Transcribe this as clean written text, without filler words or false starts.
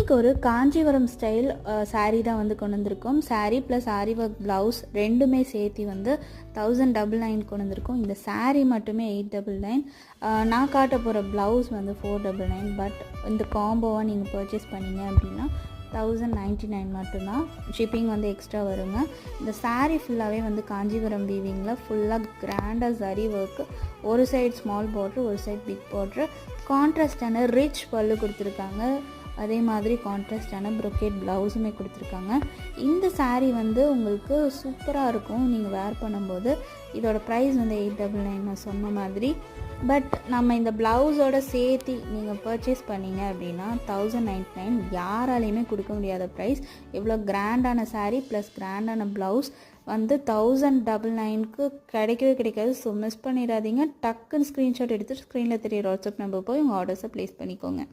இன்றைக்கி ஒரு காஞ்சிபுரம் ஸ்டைல் சாரீ தான் வந்து கொண்டு வந்திருக்கோம். சாரீ ப்ளஸ் ஆரி ஒர்க் ப்ளவுஸ் ரெண்டுமே சேர்த்து வந்து 1099 கொண்டு வந்திருக்கோம். இந்த சாரீ மட்டுமே 899. நான் காட்ட போகிற ப்ளவுஸ் வந்து 499. பட் இந்த காம்போவாக நீங்கள் பர்ச்சேஸ் பண்ணிங்க அப்படின்னா 1099 மட்டும்தான். ஷிப்பிங் வந்து எக்ஸ்ட்ரா வருங்க. இந்த சாரீ ஃபுல்லாகவே வந்து காஞ்சிபுரம் வீவிங்கில் ஃபுல்லாக கிராண்டாக சரி ஒர்க்கு, ஒரு சைடு ஸ்மால் பார்ட்ரு, ஒரு சைடு பிக் பார்ட்ரு, கான்ட்ராஸ்டான ரிச் பல்லு கொடுத்துருக்காங்க. அதே மாதிரி கான்ட்ராஸ்டான ப்ரொக்கேட் ப்ளவுஸுமே கொடுத்துருக்காங்க. இந்த சாரீ வந்து உங்களுக்கு சூப்பராக இருக்கும் நீங்கள் வேர் பண்ணும்போது. இதோட ப்ரைஸ் வந்து 899 நான் சொன்ன மாதிரி. பட் நம்ம இந்த ப்ளவுஸோட சேர்த்து நீங்கள் பர்ச்சேஸ் பண்ணிங்க அப்படின்னா 1099 யாராலையுமே கொடுக்க முடியாத ப்ரைஸ். எவ்வளோ கிராண்டான சாரீ ப்ளஸ் கிராண்டான ப்ளவுஸ் வந்து 1099க்கு கிடைக்கவே கிடைக்காது. ஸோ மிஸ் பண்ணிடாதீங்க. டக்குன்னு ஸ்க்ரீன்ஷாட் எடுத்து ஸ்க்ரீனில் தெரியிற வாட்ஸ்அப் நம்பர் போய் உங்கள் ஆர்டர்ஸை ப்ளேஸ் பண்ணிக்கோங்க.